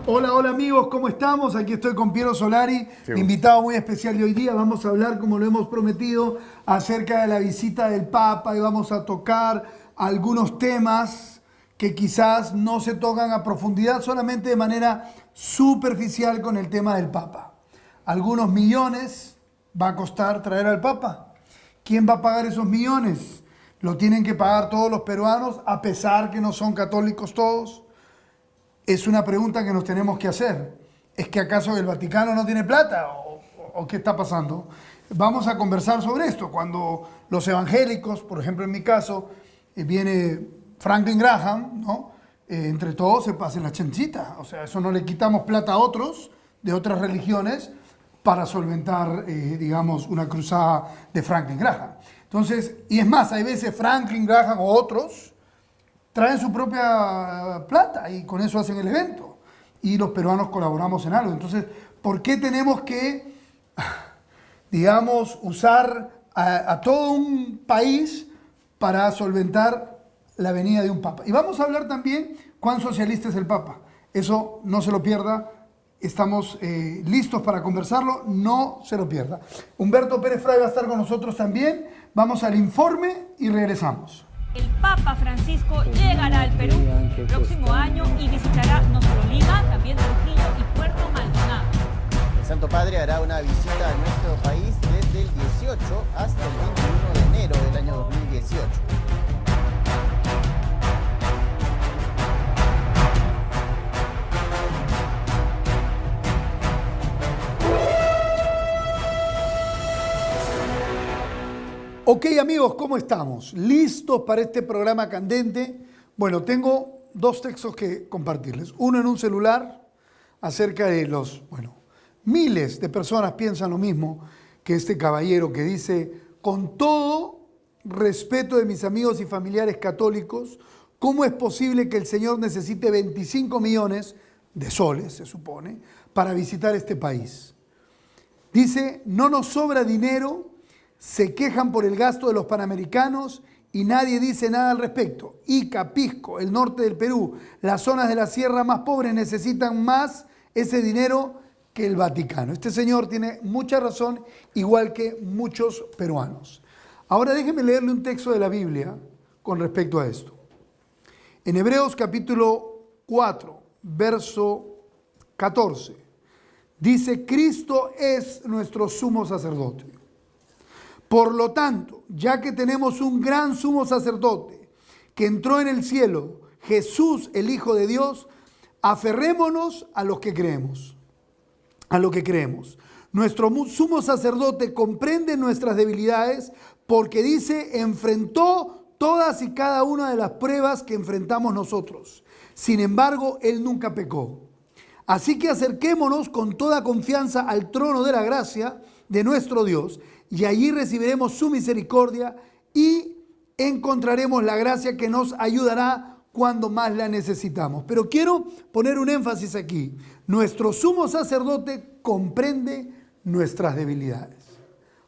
Hola, hola amigos, ¿cómo estamos? Aquí estoy con Piero Solari, Sí. invitado muy especial de hoy día. Vamos a hablar, como lo hemos prometido, acerca de la visita del Papa y vamos a tocar algunos temas que quizás no se tocan a profundidad, solamente de manera superficial con el tema del Papa. Algunos millones va a costar traer al Papa. ¿Quién va a pagar esos millones? ¿Lo tienen que pagar todos los peruanos, a pesar que no son católicos todos? Es una pregunta que nos tenemos que hacer. ¿Es que acaso el Vaticano no tiene plata? ¿O qué está pasando? Vamos a conversar sobre esto. Cuando los evangélicos, por ejemplo en mi caso, viene Franklin Graham, ¿no? Entre todos se pasen la chanchita. O sea, eso no le quitamos plata a otros de otras religiones para solventar, digamos, una cruzada de Franklin Graham. Entonces, y es más, hay veces Franklin Graham o otros traen su propia plata y con eso hacen el evento. Y los peruanos colaboramos en algo. Entonces, ¿por qué tenemos que, digamos, usar a todo un país para solventar la venida de un papa? Y vamos a hablar también cuán socialista es el papa. Eso no se lo pierda. Estamos listos para conversarlo. No se lo pierda. Humberto Pérez Fray va a estar con nosotros también. Vamos al informe y regresamos. El Papa Francisco llegará al Perú el próximo año y visitará no solo Lima, también Trujillo y Puerto Maldonado. El Santo Padre hará una visita a nuestro país desde el 18 hasta el 21 de enero del año 2018. Ok amigos, ¿cómo estamos? ¿Listos para este programa candente? Bueno, tengo dos textos que compartirles. Uno en un celular acerca de miles de personas piensan lo mismo que este caballero que dice: con todo respeto de mis amigos y familiares católicos, ¿cómo es posible que el Señor necesite 25 millones de soles, se supone, para visitar este país? Dice: no nos sobra dinero. Se quejan por el gasto de los panamericanos y nadie dice nada al respecto. Ica, Pisco, el norte del Perú, las zonas de la sierra más pobres necesitan más ese dinero que el Vaticano. Este señor tiene mucha razón, igual que muchos peruanos. Ahora déjenme leerle un texto de la Biblia con respecto a esto. En Hebreos capítulo 4, verso 14, dice: Cristo es nuestro sumo sacerdote. Por lo tanto, ya que tenemos un gran sumo sacerdote que entró en el cielo, Jesús, el Hijo de Dios, aferrémonos a lo que creemos. A lo que creemos. Nuestro sumo sacerdote comprende nuestras debilidades porque dice: enfrentó todas y cada una de las pruebas que enfrentamos nosotros. Sin embargo, él nunca pecó. Así que acerquémonos con toda confianza al trono de la gracia de nuestro Dios, y allí recibiremos su misericordia y encontraremos la gracia que nos ayudará cuando más la necesitamos. Pero quiero poner un énfasis aquí. Nuestro sumo sacerdote comprende nuestras debilidades.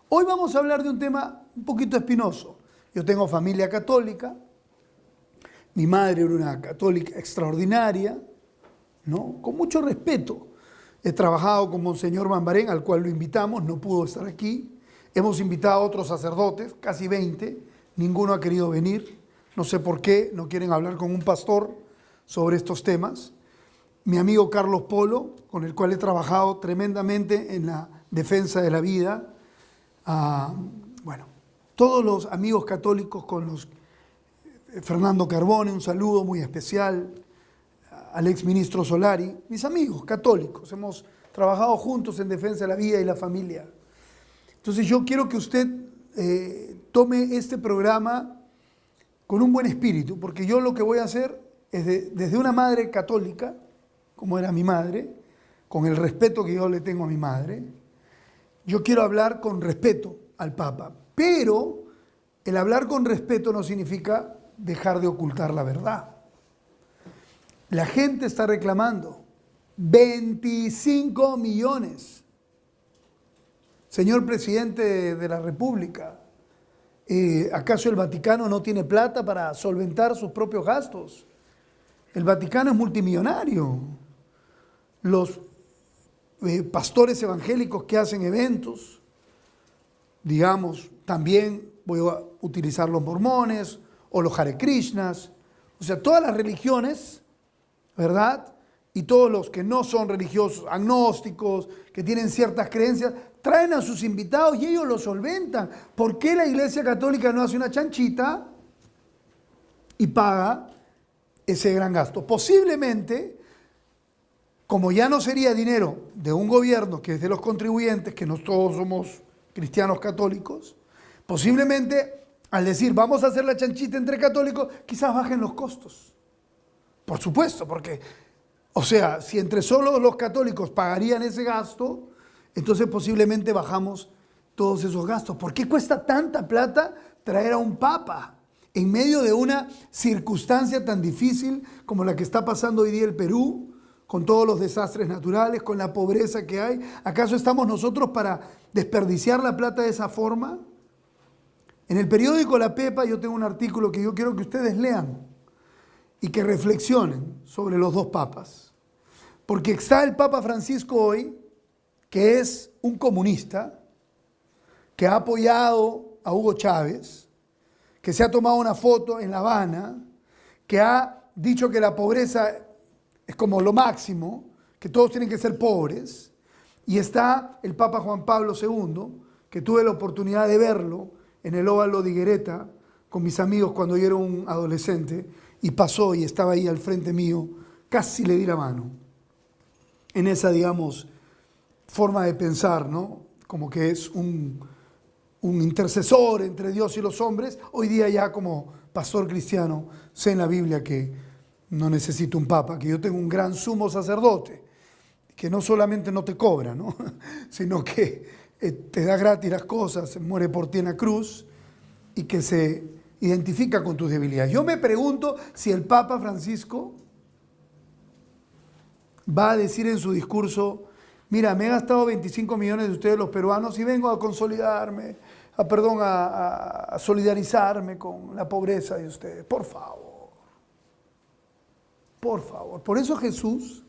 Hoy vamos a hablar de un tema un poquito espinoso. Yo tengo familia católica. Mi madre era una católica extraordinaria, ¿no? Con mucho respeto. He trabajado con Monseñor Mambarén, al cual lo invitamos, no pudo estar aquí. Hemos invitado a otros sacerdotes, casi 20, ninguno ha querido venir. No sé por qué, no quieren hablar con un pastor sobre estos temas. Mi amigo Carlos Polo, con el cual he trabajado tremendamente en la defensa de la vida. Todos los amigos católicos con los... Fernando Carbone, un saludo muy especial. Al exministro Solari, mis amigos católicos, hemos trabajado juntos en defensa de la vida y la familia. Entonces yo quiero que usted tome este programa con un buen espíritu, porque yo lo que voy a hacer es desde una madre católica, como era mi madre, con el respeto que yo le tengo a mi madre, yo quiero hablar con respeto al Papa, pero el hablar con respeto no significa dejar de ocultar la verdad. La gente está reclamando 25 millones. Señor presidente de la República, ¿acaso el Vaticano no tiene plata para solventar sus propios gastos? El Vaticano es multimillonario. los pastores evangélicos que hacen eventos, digamos, también voy a utilizar los mormones o los Hare Krishnas, o sea, todas las religiones, ¿verdad? Y todos los que no son religiosos, agnósticos, que tienen ciertas creencias, traen a sus invitados y ellos lo solventan. ¿Por qué la Iglesia Católica no hace una chanchita y paga ese gran gasto? Posiblemente, como ya no sería dinero de un gobierno que es de los contribuyentes, que no todos somos cristianos católicos, posiblemente al decir vamos a hacer la chanchita entre católicos, quizás bajen los costos. Por supuesto, porque, o sea, si entre solo los católicos pagarían ese gasto, entonces posiblemente bajamos todos esos gastos. ¿Por qué cuesta tanta plata traer a un papa en medio de una circunstancia tan difícil como la que está pasando hoy día el Perú, con todos los desastres naturales, con la pobreza que hay? ¿Acaso estamos nosotros para desperdiciar la plata de esa forma? En el periódico La Pepa yo tengo un artículo que yo quiero que ustedes lean y que reflexionen sobre los dos papas. Porque está el Papa Francisco hoy, que es un comunista, que ha apoyado a Hugo Chávez, que se ha tomado una foto en La Habana, que ha dicho que la pobreza es como lo máximo, que todos tienen que ser pobres. Y está el Papa Juan Pablo II, que tuve la oportunidad de verlo en el óvalo de Higuereta con mis amigos cuando yo era un adolescente, y pasó y estaba ahí al frente mío, casi le di la mano. En esa, digamos, forma de pensar, ¿no? Como que es un intercesor entre Dios y los hombres. Hoy día ya como pastor cristiano sé en la Biblia que no necesito un papa, que yo tengo un gran sumo sacerdote, que no solamente no te cobra, ¿no? Sino que te da gratis las cosas, muere por ti en la cruz y que se identifica con tus debilidades. Yo me pregunto si el Papa Francisco va a decir en su discurso: mira, me he gastado 25 millones de ustedes los peruanos y vengo a consolidarme, a solidarizarme con la pobreza de ustedes. Por favor, por favor. Por eso Jesús,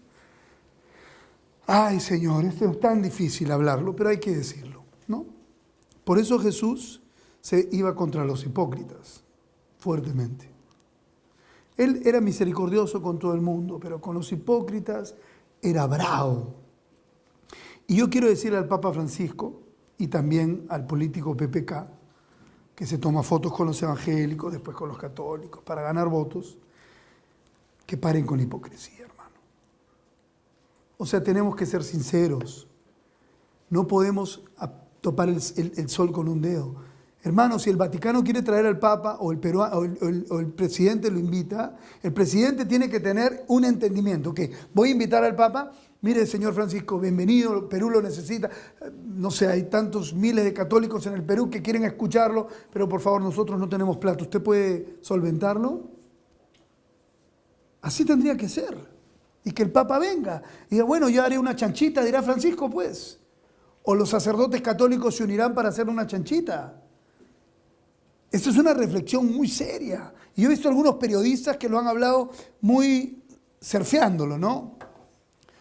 ay Señor, esto es tan difícil hablarlo, pero hay que decirlo, ¿no? Por eso Jesús se iba contra los hipócritas fuertemente. Él era misericordioso con todo el mundo, pero con los hipócritas era bravo. Y yo quiero decirle al Papa Francisco y también al político PPK, que se toma fotos con los evangélicos, después con los católicos, para ganar votos, que paren con la hipocresía, hermano. O sea, tenemos que ser sinceros. No podemos topar el sol con un dedo. Hermano, si el Vaticano quiere traer al Papa o el presidente lo invita, el presidente tiene que tener un entendimiento. Que voy a invitar al Papa, mire, señor Francisco, bienvenido, Perú lo necesita. No sé, hay tantos miles de católicos en el Perú que quieren escucharlo, pero por favor, nosotros no tenemos plata. ¿Usted puede solventarlo? Así tendría que ser. Y que el Papa venga y diga, bueno, yo haré una chanchita, dirá Francisco, pues. O los sacerdotes católicos se unirán para hacer una chanchita. Esto es una reflexión muy seria. Y yo he visto algunos periodistas que lo han hablado muy surfeándolo, ¿no?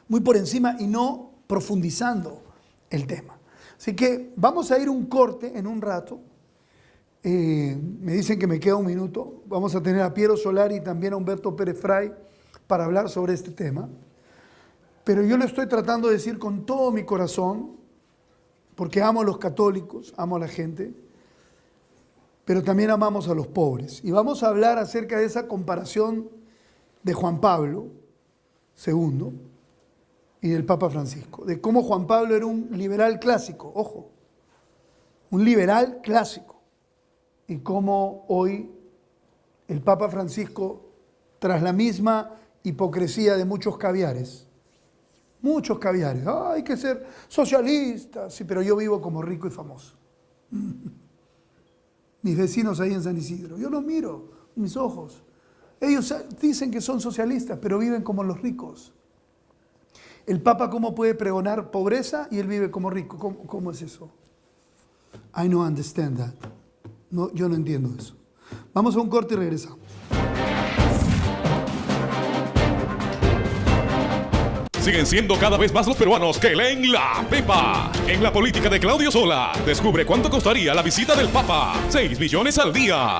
Muy por encima y no profundizando el tema. Así que vamos a ir un corte en un rato. Me dicen que me queda un minuto. Vamos a tener a Piero Solari y también a Humberto Pérez Fray para hablar sobre este tema. Pero yo lo estoy tratando de decir con todo mi corazón, porque amo a los católicos, amo a la gente, pero también amamos a los pobres. Y vamos a hablar acerca de esa comparación de Juan Pablo II y del Papa Francisco, de cómo Juan Pablo era un liberal clásico, ojo, un liberal clásico, y cómo hoy el Papa Francisco, tras la misma hipocresía de muchos caviares, hay que ser socialistas, sí, pero yo vivo como rico y famoso. Mis vecinos ahí en San Isidro, yo los miro, mis ojos. Ellos dicen que son socialistas, pero viven como los ricos. El Papa, ¿cómo puede pregonar pobreza y él vive como rico? ¿Cómo es eso? I don't understand that. No, yo no entiendo eso. Vamos a un corte y regresamos. Siguen siendo cada vez más los peruanos que leen La Pepa. En la política de Claudio Sola, descubre cuánto costaría la visita del Papa. 6 millones al día.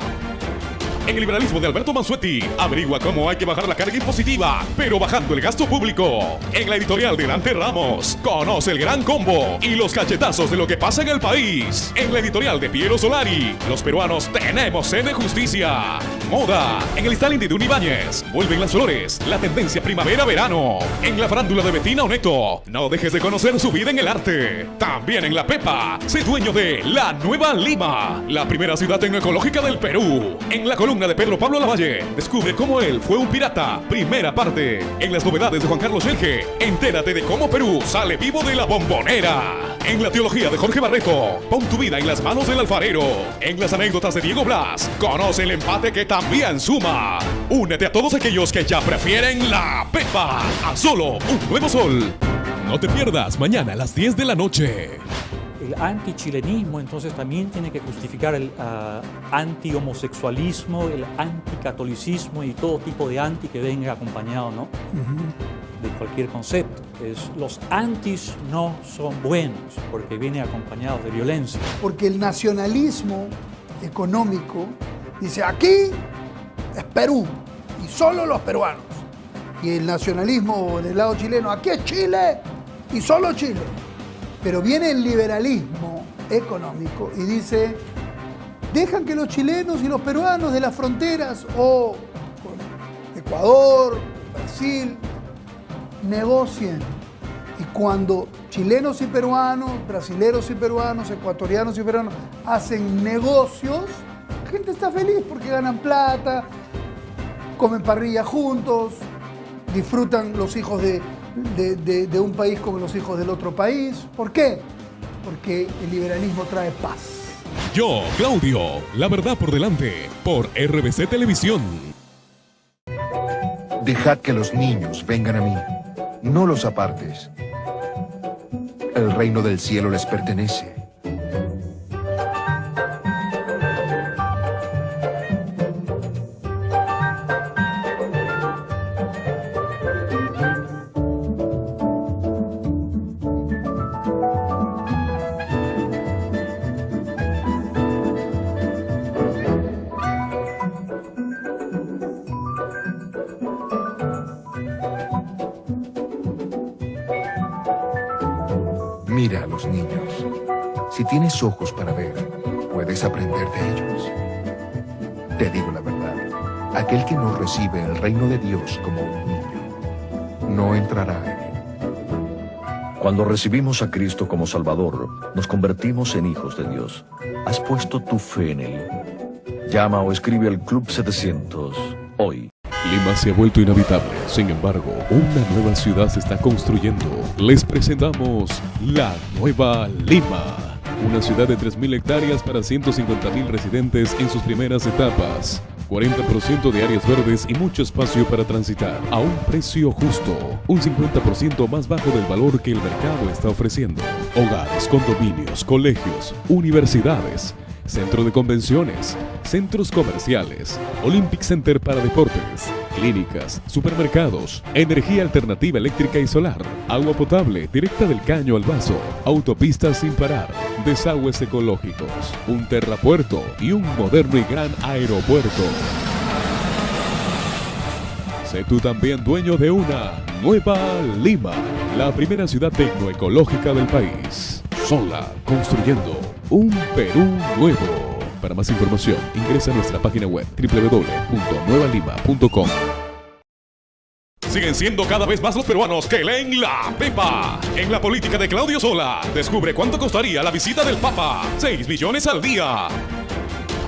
En el liberalismo de Alberto Mansuetti, averigua cómo hay que bajar la carga impositiva, pero bajando el gasto público. En la editorial de Dante Ramos, conoce el gran combo y los cachetazos de lo que pasa en el país. En la editorial de Piero Solari, los peruanos tenemos sed de justicia. Moda. En el styling de Duni Ibáñez, vuelven las flores, la tendencia primavera-verano. En la farándula de Bettina Oneto, no dejes de conocer su vida en el arte. También en La Pepa, sé dueño de La Nueva Lima, la primera ciudad tecnoecológica del Perú. En la columna de Pedro Pablo Lavalle, descubre cómo él fue un pirata. Primera parte. En las novedades de Juan Carlos Yelge, entérate de cómo Perú sale vivo de la bombonera. En la teología de Jorge Barreto, pon tu vida en las manos del alfarero. En las anécdotas de Diego Blas, conoce el empate que también suma. Únete a todos aquellos que ya prefieren La Pepa a solo un nuevo sol. No te pierdas mañana a las 10 de la noche. El antichilenismo entonces también tiene que justificar el anti-homosexualismo, el anticatolicismo y todo tipo de anti que venga acompañado, ¿no? De cualquier concepto. Los antis no son buenos porque vienen acompañados de violencia. Porque el nacionalismo económico dice aquí es Perú y solo los peruanos. Y el nacionalismo del lado chileno, aquí es Chile y solo Chile. Pero viene el liberalismo económico y dice, dejan que los chilenos y los peruanos de las fronteras o con Ecuador, Brasil, negocien. Y cuando chilenos y peruanos, brasileros y peruanos, ecuatorianos y peruanos hacen negocios, la gente está feliz porque ganan plata, comen parrilla juntos, disfrutan los hijos de un país como los hijos del otro país. ¿Por qué? Porque el liberalismo trae paz. Yo, Claudio, la verdad por delante, por RBC Televisión. Dejad que los niños vengan a mí, no los apartes. El reino del cielo les pertenece. Mira a los niños. Si tienes ojos para ver, puedes aprender de ellos. Te digo la verdad, aquel que no recibe el reino de Dios como un niño, no entrará en él. Cuando recibimos a Cristo como Salvador, nos convertimos en hijos de Dios. ¿Has puesto tu fe en Él? Llama o escribe al Club 700 hoy. Lima se ha vuelto inhabitable, sin embargo, una nueva ciudad se está construyendo. Les presentamos La Nueva Lima, una ciudad de 3.000 hectáreas para 150.000 residentes en sus primeras etapas. 40% de áreas verdes y mucho espacio para transitar a un precio justo, un 50% más bajo del valor que el mercado está ofreciendo. Hogares, condominios, colegios, universidades, centro de convenciones, centros comerciales, Olympic Center para deportes, clínicas, supermercados, energía alternativa eléctrica y solar, agua potable directa del caño al vaso, autopistas sin parar, desagües ecológicos, un terrapuerto y un moderno y gran aeropuerto. Sé tú también dueño de una Nueva Lima, la primera ciudad tecnoecológica del país. Sola, construyendo un Perú nuevo. Para más información, ingresa a nuestra página web www.nuevalima.com. Siguen siendo cada vez más los peruanos que leen La Pepa. En la política de Claudio Sola, descubre cuánto costaría la visita del Papa. 6 millones al día.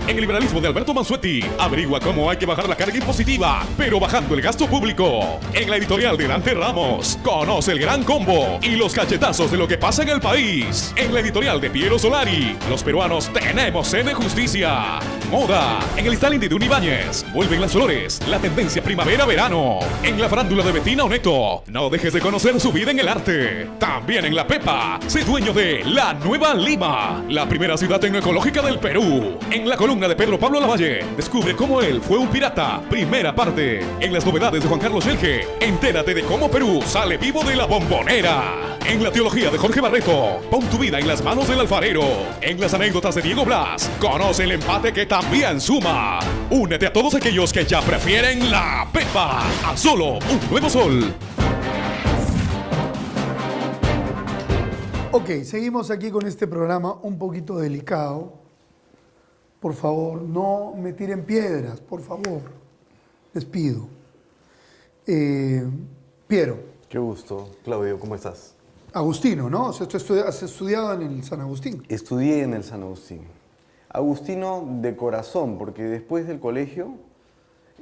En el liberalismo de Alberto Mansuetti, averigua cómo hay que bajar la carga impositiva, pero bajando el gasto público. En la editorial de Dante Ramos, conoce el gran combo y los cachetazos de lo que pasa en el país. En la editorial de Piero Solari, los peruanos tenemos sed de justicia. Moda. En el styling de Duni Ibáñez, vuelven las flores, la tendencia primavera-verano. En la farándula de Bettina Oneto, no dejes de conocer su vida en el arte. También en La Pepa, sé dueño de La Nueva Lima, la primera ciudad tecnoecológica del Perú. En la columna columna de Pedro Pablo Lavalle. Descubre cómo él fue un pirata. Primera parte. En las novedades de Juan Carlos Schelge, entérate de cómo Perú sale vivo de la bombonera. En la teología de Jorge Barreto, pon tu vida en las manos del alfarero. En las anécdotas de Diego Blas, conoce el empate que también suma. Únete a todos aquellos que ya prefieren la pepa a solo un nuevo sol. Ok, seguimos aquí con este programa un poquito delicado. Por favor, no me tiren piedras, por favor. Les pido. Piero. Qué gusto, Claudio, ¿cómo estás? Agustino, ¿no? O sea, tú has estudiado en el San Agustín. Estudié en el San Agustín. Agustino de corazón, porque después del colegio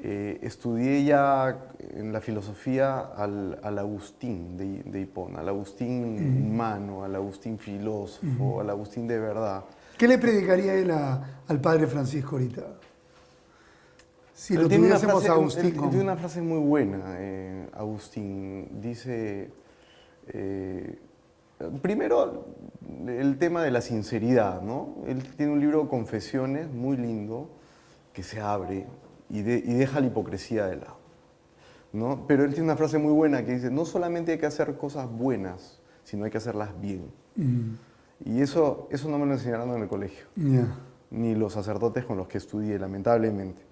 estudié ya en la filosofía al Agustín de Hipona, al Agustín humano, al Agustín filósofo, al Agustín de verdad. ¿Qué le predicaría él al padre Francisco ahorita? Si Pero lo tiene tuviésemos a Agustín. él tiene una frase muy buena, Agustín. Dice, primero, el tema de la sinceridad, ¿no? Él tiene un libro, Confesiones, muy lindo, que se abre y deja la hipocresía de lado, ¿no? Pero él tiene una frase muy buena que dice, no solamente hay que hacer cosas buenas, sino hay que hacerlas bien. Y eso no me lo enseñaron en el colegio, ni los sacerdotes con los que estudié, lamentablemente.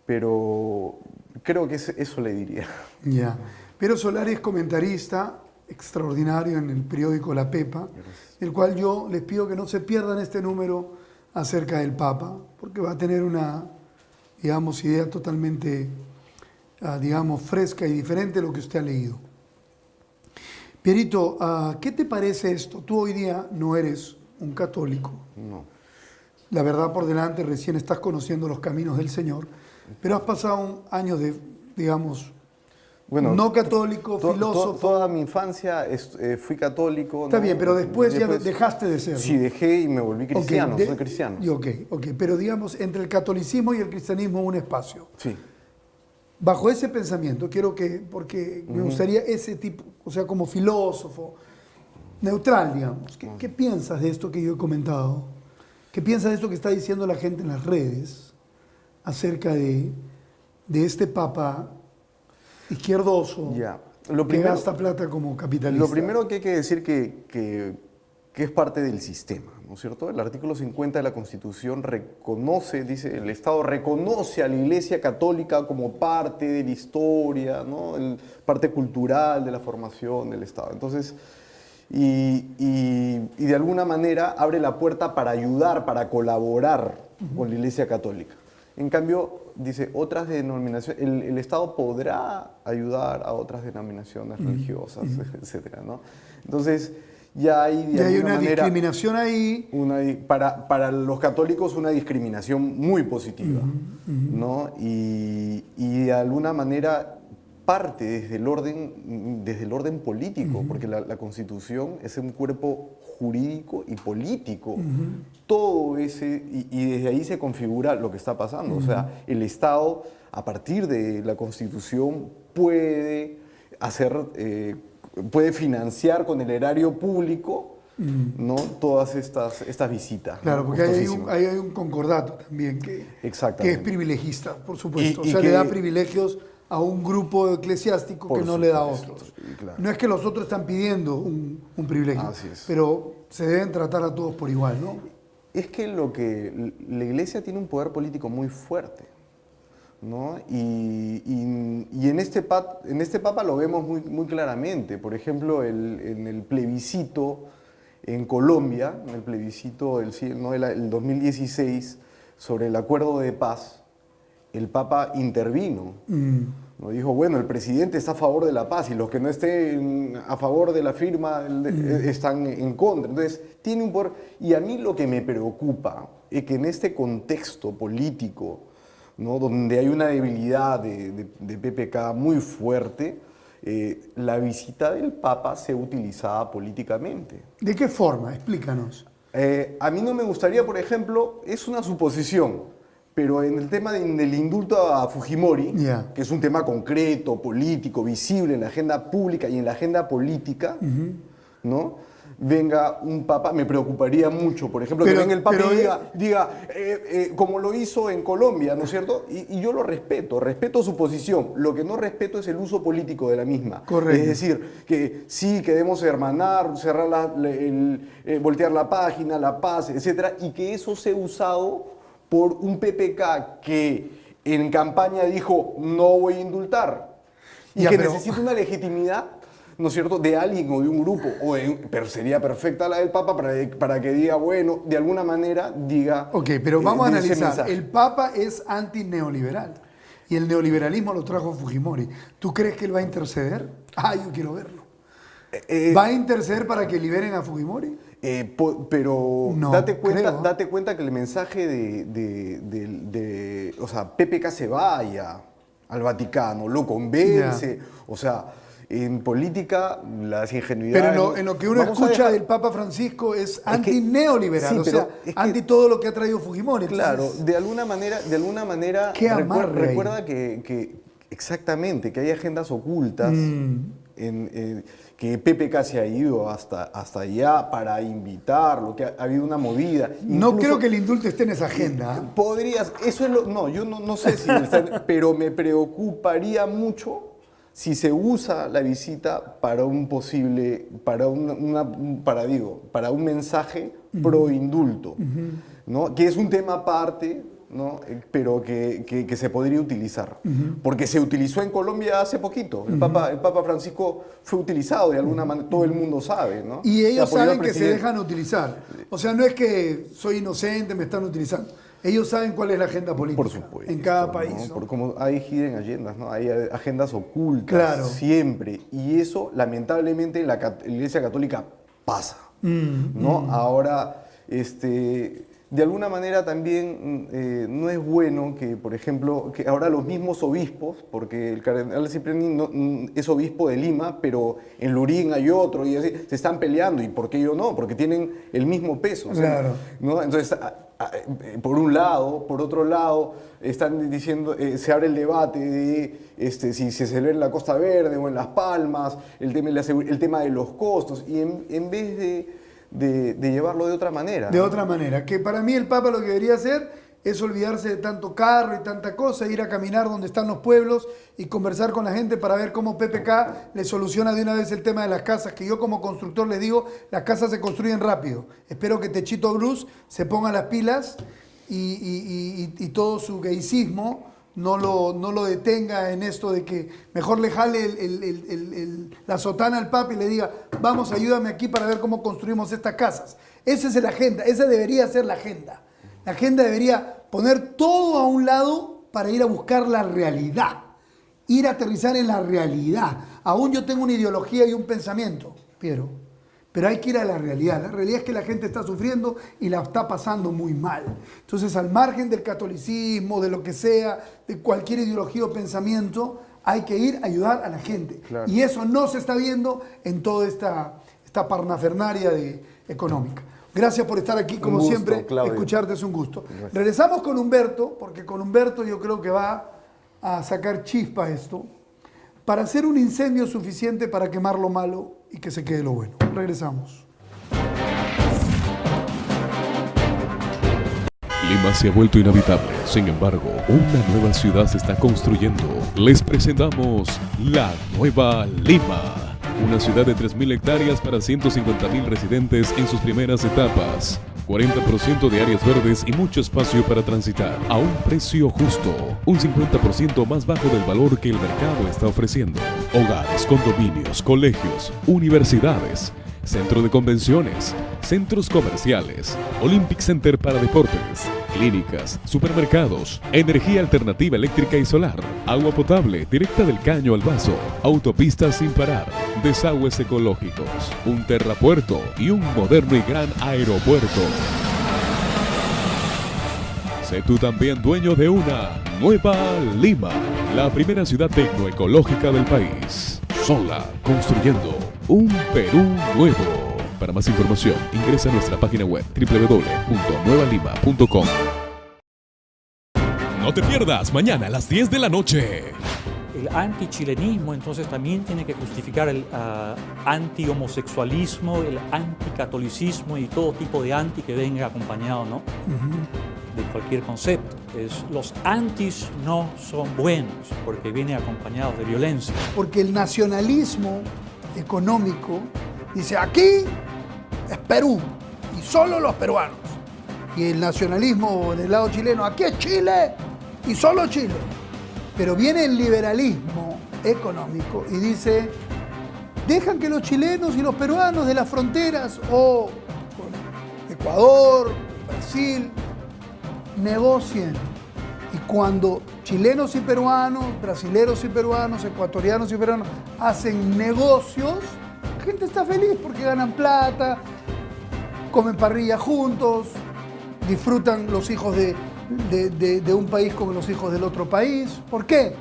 Pero creo que eso le diría. Ya. Piero Solari es comentarista extraordinario en el periódico La Pepa, el cual yo les pido que no se pierdan este número acerca del Papa, porque va a tener una, digamos, idea totalmente, digamos, fresca y diferente de lo que usted ha leído. Pierito, ¿qué te parece esto? Tú hoy día no eres un católico. No. La verdad por delante, recién estás conociendo los caminos del Señor, pero has pasado años de, digamos, bueno, no católico, filósofo. Toda mi infancia fui católico. Está ¿no? bien, pero después ya Después, dejaste de serlo. Sí, dejé y me volví cristiano, Okay, soy cristiano. Ok, pero digamos, entre el catolicismo y el cristianismo un espacio. Sí. Bajo ese pensamiento, quiero que, porque me gustaría ese tipo, o sea, como filósofo, neutral, digamos. ¿Qué piensas de esto que yo he comentado? ¿Qué piensas de esto que está diciendo la gente en las redes acerca de este papa izquierdoso que gasta plata como capitalista? Lo primero que hay que decir que es parte del sistema, ¿no es cierto? El artículo 50 de la Constitución reconoce, dice, el Estado reconoce a la Iglesia Católica como parte de la historia, ¿no? Parte cultural de la formación del Estado. Entonces, y de alguna manera abre la puerta para ayudar, para colaborar con la Iglesia Católica. En cambio, dice, otras denominaciones, el Estado podrá ayudar a otras denominaciones religiosas, etcétera, ¿no? Entonces, ya hay de alguna una manera, discriminación ahí. Para los católicos una discriminación muy positiva, ¿no? Y de alguna manera parte desde el orden político, porque la Constitución es un cuerpo jurídico y político. Todo ese, y desde ahí se configura lo que está pasando. O sea, el Estado, a partir de la Constitución, puede financiar con el erario público, ¿no? Todas estas visitas. Claro, ¿no? porque hay un concordato también que es privilegista, por supuesto. O sea, le da privilegios a un grupo eclesiástico que no le da a otros. Claro. No es que los otros están pidiendo un privilegio, pero se deben tratar a todos por igual, ¿no? Es que la Iglesia tiene un poder político muy fuerte, ¿no? Y en este Papa lo vemos muy claramente. Por ejemplo, en el plebiscito en Colombia, en el plebiscito del 2016 sobre el acuerdo de paz, el Papa intervino. ¿No? Dijo, bueno, el presidente está a favor de la paz y los que no estén a favor de la firma están en contra. Entonces, tiene un poder. Y a mí lo que me preocupa es que en este contexto político, ¿no? Donde hay una debilidad de PPK muy fuerte, la visita del Papa sea utilizada políticamente. ¿De qué forma? Explícanos. A mí no me gustaría, por ejemplo, es una suposición, pero en el tema del indulto a Fujimori, que es un tema concreto, político, visible en la agenda pública y en la agenda política, ¿no? venga un papa, me preocuparía mucho, por ejemplo, Pero- que venga el papa pero, y diga como lo hizo en Colombia, ¿no es cierto? Y yo lo respeto su posición. Lo que no respeto es el uso político de la misma. Correcto. Es decir, que sí, que debemos hermanar, cerrar voltear la página, la paz, etcétera, y que eso sea usado por un PPK que en campaña dijo no voy a indultar y Ya, que pero- necesita una legitimidad, ¿no es cierto?, de alguien o de un grupo, pero sería perfecta la del Papa para que diga, bueno, de alguna manera diga... Ok, pero vamos a de ese analizar. mensaje. El Papa es antineoliberal y el neoliberalismo lo trajo Fujimori. ¿Tú crees que él va a interceder? Yo quiero verlo. ¿Va a interceder para que liberen a Fujimori? Pero No, date creo. cuenta que el mensaje o sea, PPK se vaya al Vaticano, lo convence, o sea, en política las ingenuidades... Pero en lo que uno Vamos a escucha dejar- del Papa Francisco es que- antineoliberal, sí, o pero sea, es que- anti todo lo que ha traído Fujimori. Claro, Entonces, de alguna manera ¿Qué amarre ahí? recuerda que exactamente, que hay agendas ocultas que PPK se ha ido hasta allá para invitarlo, que ha habido una movida. no Incluso- creo que el indulto esté en esa agenda. Podrías, eso es no, yo no sé si pero me preocuparía mucho si se usa la visita para un posible, para un mensaje pro indulto, ¿no? Que es un tema aparte, ¿no? Pero que se podría utilizar. Porque se utilizó en Colombia hace poquito. El Papa Francisco fue utilizado de alguna manera, todo el mundo sabe, ¿no? Y ellos apoyó al saben que se presidente. dejan utilizar. O sea, no es que soy inocente, me están utilizando. Ellos saben cuál es la agenda política Por supuesto. en cada ¿no? país. ¿no? Por como hay hidden agendas, ¿no? Hay agendas ocultas Claro. siempre. Y eso, lamentablemente, en la Iglesia Católica pasa. ¿No? Ahora, de alguna manera también no es bueno que, por ejemplo, que ahora los mismos obispos, porque el cardenal Cipriani es obispo de Lima, pero en Lurín hay otro, y así, se están peleando. ¿Y por qué yo no? Porque tienen el mismo peso. Claro. ¿No? Entonces, por un lado, por otro lado, están diciendo, se abre el debate de si se celebra en la Costa Verde o en Las Palmas, el tema de los costos, y en vez de llevarlo de otra manera. De otra manera, que para mí el Papa lo que debería hacer es olvidarse de tanto carro y tanta cosa, ir a caminar donde están los pueblos y conversar con la gente para ver cómo PPK le soluciona de una vez el tema de las casas, que yo como constructor les digo, las casas se construyen rápido. Espero que Techito Bruce se ponga las pilas y todo su gaycismo no lo detenga en esto de que mejor le jale la sotana al Papa y le diga, vamos, ayúdame aquí para ver cómo construimos estas casas. Esa es la agenda, esa debería ser la agenda. La agenda debería poner todo a un lado para ir a buscar la realidad, ir a aterrizar en la realidad. Aún yo tengo una ideología y un pensamiento, pero hay que ir a la realidad. La realidad es que la gente está sufriendo y la está pasando muy mal. Entonces, al margen del catolicismo, de lo que sea, de cualquier ideología o pensamiento, hay que ir a ayudar a la gente. Claro. Y eso no se está viendo en toda esta parnafernaria económica. Gracias por estar aquí, como Un gusto, siempre. Claudio. Escucharte es un gusto. Gracias. Regresamos con Humberto, porque con Humberto yo creo que va a sacar chispa esto, para hacer un incendio suficiente para quemar lo malo y que se quede lo bueno. Regresamos. Lima se ha vuelto inhabitable. Sin embargo, una nueva ciudad se está construyendo. Les presentamos la Nueva Lima. Una ciudad de 3.000 hectáreas para 150.000 residentes en sus primeras etapas. 40% de áreas verdes y mucho espacio para transitar a un precio justo. Un 50% más bajo del valor que el mercado está ofreciendo. Hogares, condominios, colegios, universidades, centro de convenciones, centros comerciales, Olympic Center para deportes, clínicas, supermercados, energía alternativa eléctrica y solar, agua potable directa del caño al vaso, autopistas sin parar, desagües ecológicos, un terrapuerto y un moderno y gran aeropuerto. Sé tú también dueño de una Nueva Lima, la primera ciudad tecnoecológica del país. Sola, construyendo un Perú nuevo. Para más información, ingresa a nuestra página web www.nuevalima.com. No te pierdas mañana a las 10 de la noche. el antichilenismo entonces también tiene que justificar el anti-homosexualismo, el anticatolicismo y todo tipo de anti que venga acompañado, ¿no? De cualquier concepto. Los antis no son buenos porque vienen acompañados de violencia. Porque el nacionalismo económico dice, aquí es Perú y solo los peruanos. Y el nacionalismo del lado chileno, aquí es Chile y solo Chile. Pero viene el liberalismo económico y dice, dejan que los chilenos y los peruanos de las fronteras o con Ecuador, Brasil, negocien. Y cuando chilenos y peruanos, brasileros y peruanos, ecuatorianos y peruanos hacen negocios, la gente está feliz porque ganan plata, comen parrilla juntos, disfrutan los hijos de un país como los hijos del otro país. ¿Por qué?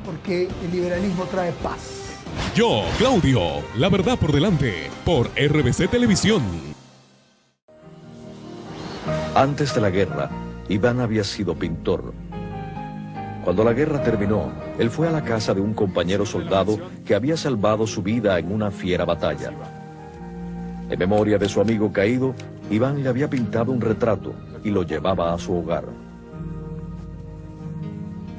Porque el liberalismo trae paz. Yo, Claudio, la verdad por delante, por RBC Televisión. Antes de la guerra, Iván había sido pintor. Cuando la guerra terminó, él fue a la casa de un compañero soldado que había salvado su vida en una fiera batalla. En memoria de su amigo caído, Iván le había pintado un retrato y lo llevaba a su hogar.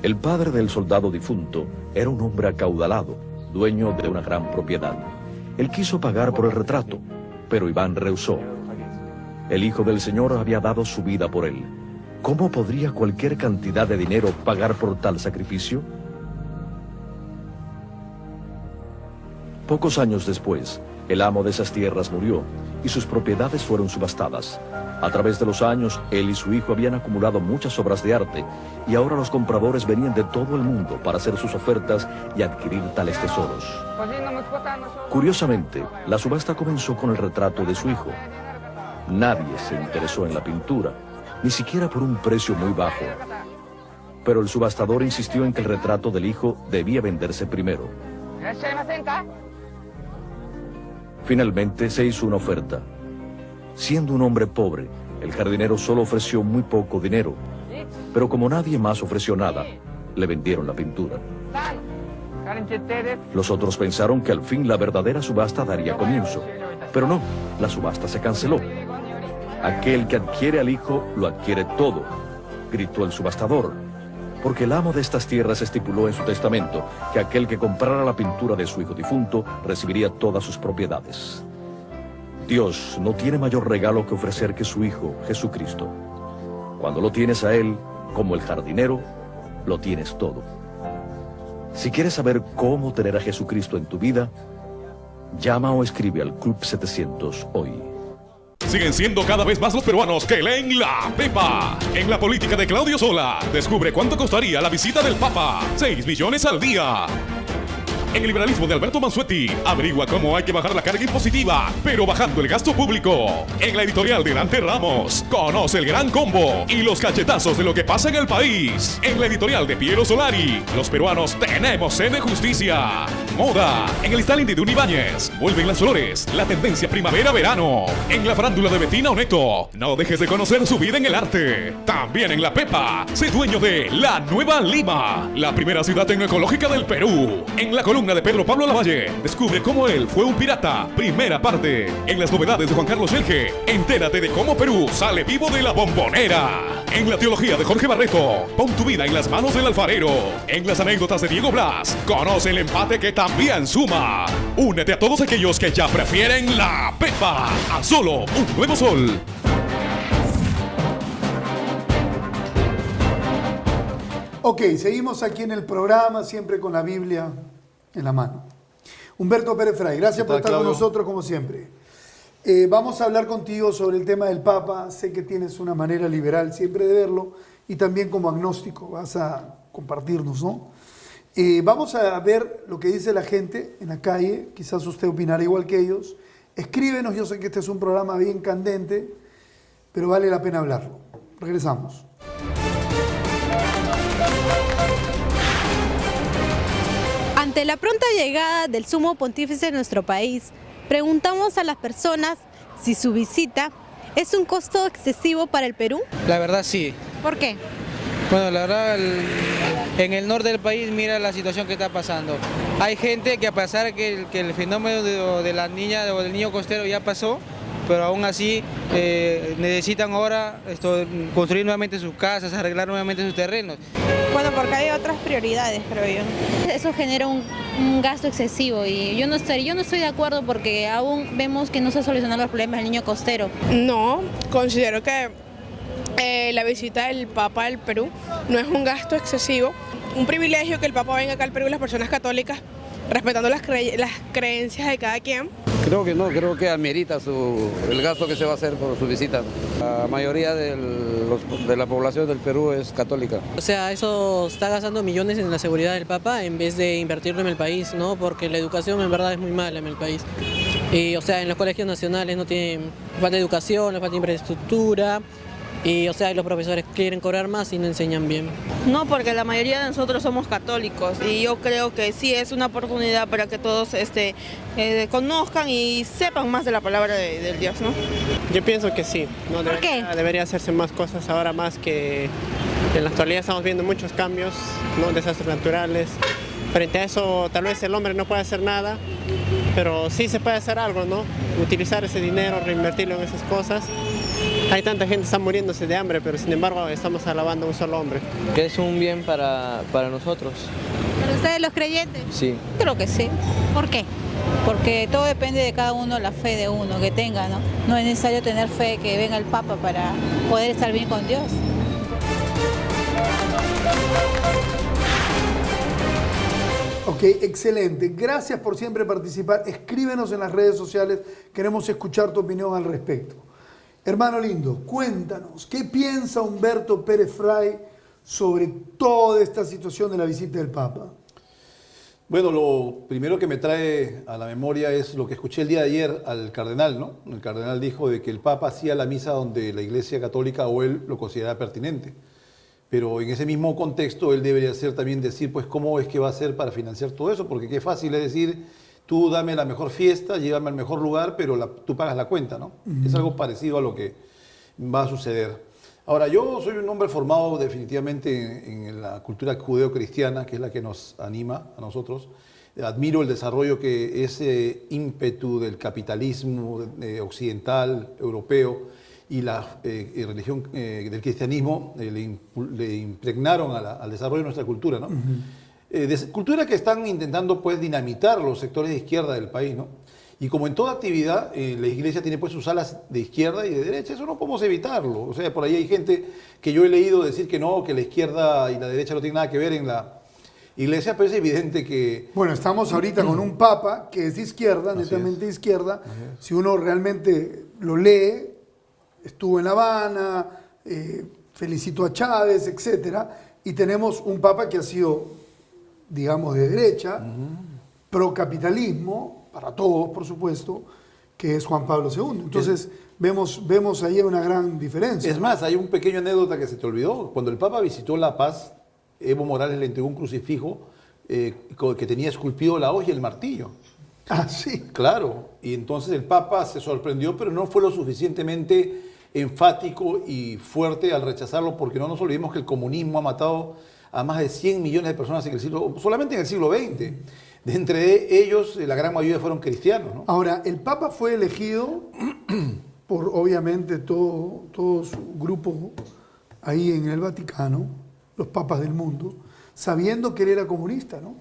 El padre del soldado difunto era un hombre acaudalado, dueño de una gran propiedad. Él quiso pagar por el retrato, pero Iván rehusó. El hijo del señor había dado su vida por él. ¿Cómo podría cualquier cantidad de dinero pagar por tal sacrificio? Pocos años después, el amo de esas tierras murió y sus propiedades fueron subastadas. A través de los años, él y su hijo habían acumulado muchas obras de arte y ahora los compradores venían de todo el mundo para hacer sus ofertas y adquirir tales tesoros. Curiosamente, la subasta comenzó con el retrato de su hijo. Nadie se interesó en la pintura, ni siquiera por un precio muy bajo. Pero el subastador insistió en que el retrato del hijo debía venderse primero. Finalmente se hizo una oferta. Siendo un hombre pobre, el jardinero solo ofreció muy poco dinero, pero como nadie más ofreció nada, le vendieron la pintura. Los otros pensaron que al fin la verdadera subasta daría comienzo, pero no, la subasta se canceló. Aquel que adquiere al hijo lo adquiere todo, gritó el subastador, porque el amo de estas tierras estipuló en su testamento que aquel que comprara la pintura de su hijo difunto recibiría todas sus propiedades. Dios no tiene mayor regalo que ofrecer que su Hijo, Jesucristo. Cuando lo tienes a Él, como el jardinero, lo tienes todo. Si quieres saber cómo tener a Jesucristo en tu vida, llama o escribe al Club 700 hoy. Siguen siendo cada vez más los peruanos que leen La Pepa. En la política de Claudio Sola, descubre cuánto costaría la visita del Papa. 6 millones al día. En el liberalismo de Alberto Mansuetti, averigua cómo hay que bajar la carga impositiva, pero bajando el gasto público. En la editorial de Dante Ramos, conoce el gran combo y los cachetazos de lo que pasa en el país. En la editorial de Piero Solari, los peruanos tenemos sed de justicia. Moda. En el styling de Duni Ibáñez, vuelven las flores, la tendencia primavera-verano. En la farándula de Bettina Oneto, no dejes de conocer su vida en el arte. También en La Pepa, sé dueño de La Nueva Lima, la primera ciudad tecnoecológica del Perú. En la columna de Pedro Pablo Lavalle, descubre cómo él fue un pirata. Primera parte. En las novedades de Juan Carlos Yelge, entérate de cómo Perú sale vivo de la bombonera. En la teología de Jorge Barreto, pon tu vida en las manos del alfarero. En las anécdotas de Diego Blas, conoce el empate que también suma. Únete a todos aquellos que ya prefieren La Pepa a solo un nuevo sol. Ok, seguimos aquí en el programa, siempre con la Biblia en la mano. Humberto Pérez Fray, gracias por estar con nosotros como siempre. Vamos a hablar contigo sobre el tema del Papa. Sé que tienes una manera liberal siempre de verlo y también como agnóstico vas a compartirnos, ¿no? Vamos a ver lo que dice la gente en la calle. Quizás usted opinará igual que ellos. Escríbenos, yo sé que este es un programa bien candente, pero vale la pena hablarlo. Regresamos. Ante la pronta llegada del Sumo Pontífice a nuestro país, preguntamos a las personas si su visita es un costo excesivo para el Perú. La verdad sí. ¿Por qué? Bueno, la verdad, en el norte del país, mira la situación que está pasando. Hay gente que a pesar que el fenómeno de la niña o del niño costero ya pasó, pero aún así necesitan ahora construir nuevamente sus casas, arreglar nuevamente sus terrenos. Bueno, porque hay otras prioridades, creo yo. Eso genera un gasto excesivo y yo no estoy de acuerdo porque aún vemos que no se solucionan los problemas del niño costero. No, considero que la visita del Papa al Perú no es un gasto excesivo, un privilegio que el Papa venga acá al Perú y las personas católicas, respetando las creencias de cada quien. Creo que no, creo que amerita el gasto que se va a hacer por su visita. La mayoría de la población del Perú es católica. O sea, eso está gastando millones en la seguridad del Papa en vez de invertirlo en el país, ¿no? Porque la educación en verdad es muy mala en el país. Y, o sea, en los colegios nacionales no tienen falta de educación, no falta infraestructura. Y, o sea, los profesores quieren cobrar más y no enseñan bien. No, porque la mayoría de nosotros somos católicos y yo creo que sí es una oportunidad para que todos conozcan y sepan más de la palabra del Dios, ¿no? Yo pienso que sí. ¿No? ¿Por qué? Debería hacerse más cosas ahora, más que en la actualidad estamos viendo muchos cambios, ¿no? Desastres naturales. Frente a eso, tal vez el hombre no puede hacer nada, pero sí se puede hacer algo, ¿no? Utilizar ese dinero, reinvertirlo en esas cosas. Hay tanta gente que está muriéndose de hambre, pero sin embargo estamos alabando a un solo hombre. Que es un bien para nosotros. ¿Para ustedes los creyentes? Sí. Creo que sí. ¿Por qué? Porque todo depende de cada uno, la fe de uno que tenga, ¿no? No es necesario tener fe que venga el Papa para poder estar bien con Dios. Ok, excelente. Gracias por siempre participar. Escríbenos en las redes sociales. Queremos escuchar tu opinión al respecto. Hermano lindo, cuéntanos, ¿qué piensa Humberto Pérez Fray sobre toda esta situación de la visita del Papa? Bueno, lo primero que me trae a la memoria es lo que escuché el día de ayer al cardenal, ¿no? El cardenal dijo de que el Papa hacía la misa donde la Iglesia Católica o él lo consideraba pertinente. Pero en ese mismo contexto él debería también decir, pues, cómo es que va a hacer para financiar todo eso, porque qué fácil es decir, tú dame la mejor fiesta, llévame al mejor lugar, pero tú pagas la cuenta, ¿no? Es algo parecido a lo que va a suceder. Ahora, yo soy un hombre formado definitivamente en la cultura judeo-cristiana, que es la que nos anima a nosotros. Admiro el desarrollo que ese ímpetu del capitalismo occidental, europeo, y la religión del cristianismo le impregnaron al desarrollo de nuestra cultura, ¿no? Cultura que están intentando pues dinamitar los sectores de izquierda del país, ¿no? Y como en toda actividad, la iglesia tiene pues sus alas de izquierda y de derecha, eso no podemos evitarlo. O sea, por ahí hay gente que yo he leído decir que no, que la izquierda y la derecha no tienen nada que ver en la iglesia, pero es evidente que... Bueno, estamos ahorita con un papa que es de izquierda, netamente de izquierda. Si uno realmente lo lee, estuvo en La Habana, felicitó a Chávez, etcétera, y tenemos un papa que ha sido, digamos, de derecha, procapitalismo, para todos, por supuesto, que es Juan Pablo II. Entonces, vemos ahí una gran diferencia. Es más, hay un pequeño anécdota que se te olvidó. Cuando el Papa visitó La Paz, Evo Morales le entregó un crucifijo que tenía esculpido la hoz y el martillo. Ah, sí. Claro. Y entonces el Papa se sorprendió, pero no fue lo suficientemente enfático y fuerte al rechazarlo, porque no nos olvidemos que el comunismo ha matado a más de 100 millones de personas solamente en el siglo XX. De entre ellos, la gran mayoría fueron cristianos, ¿no? Ahora, el Papa fue elegido por, obviamente, todo su grupo ahí en el Vaticano, los papas del mundo, sabiendo que él era comunista, ¿no?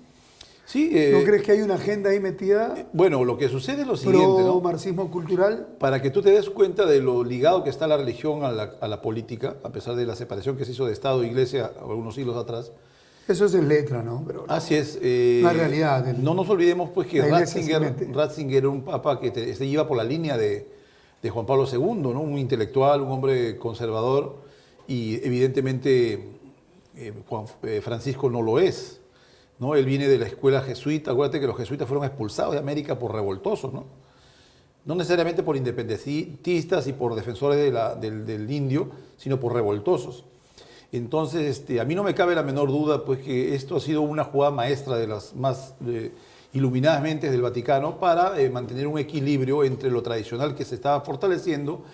Sí, ¿No crees que hay una agenda ahí metida? Bueno, lo que sucede es lo siguiente, ¿no? Marxismo cultural. Para que tú te des cuenta de lo ligado que está la religión a la política, a pesar de la separación que se hizo de Estado e Iglesia algunos siglos atrás. Eso es en letra, ¿no? Pero así es. La realidad. No nos olvidemos pues que Ratzinger era un papa que se iba por la línea de Juan Pablo II, ¿no? Un intelectual, un hombre conservador, y evidentemente Francisco no lo es, ¿no? Él viene de la escuela jesuita. Acuérdate que los jesuitas fueron expulsados de América por revoltosos, ¿no? No necesariamente por independentistas y por defensores del indio, sino por revoltosos. Entonces, a mí no me cabe la menor duda pues, que esto ha sido una jugada maestra de las más iluminadas mentes del Vaticano para mantener un equilibrio entre lo tradicional que se estaba fortaleciendo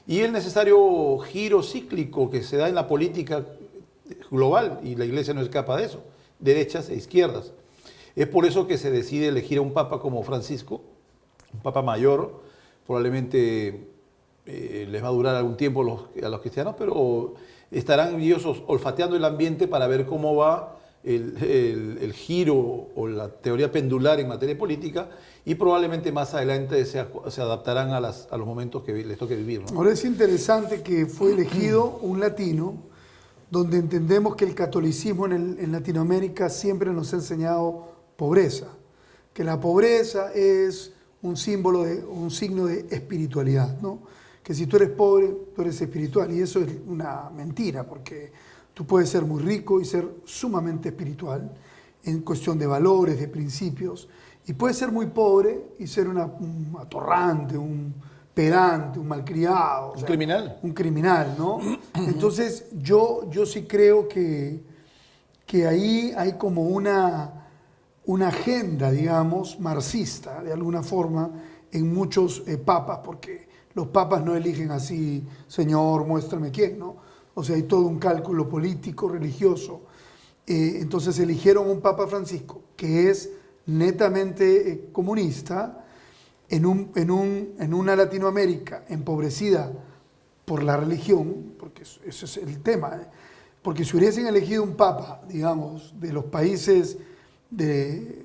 y el necesario giro cíclico que se da en la política global y la Iglesia no escapa de eso, derechas e izquierdas. Es por eso que se decide elegir a un papa como Francisco, un papa mayor, probablemente les va a durar algún tiempo a los cristianos, pero estarán ellos olfateando el ambiente para ver cómo va el giro o la teoría pendular en materia política, y probablemente más adelante se adaptarán a los momentos que les toque vivir, ¿no? Ahora es interesante que fue elegido un latino, donde entendemos que el catolicismo en Latinoamérica siempre nos ha enseñado pobreza, que la pobreza es un signo de espiritualidad, ¿no? Que si tú eres pobre, tú eres espiritual, y eso es una mentira, porque tú puedes ser muy rico y ser sumamente espiritual en cuestión de valores, de principios, y puedes ser muy pobre y ser un atorrante, un pedante, un malcriado. Un criminal. Un criminal, ¿no? Entonces yo sí creo que ahí hay como una agenda, digamos, marxista, de alguna forma, en muchos papas, porque los papas no eligen así, Señor, muéstrame quién, ¿no? O sea, hay todo un cálculo político, religioso. Entonces eligieron un Papa Francisco, que es netamente comunista, en una Latinoamérica empobrecida por la religión, porque ese es el tema, porque si hubiesen elegido un Papa, digamos, de los países de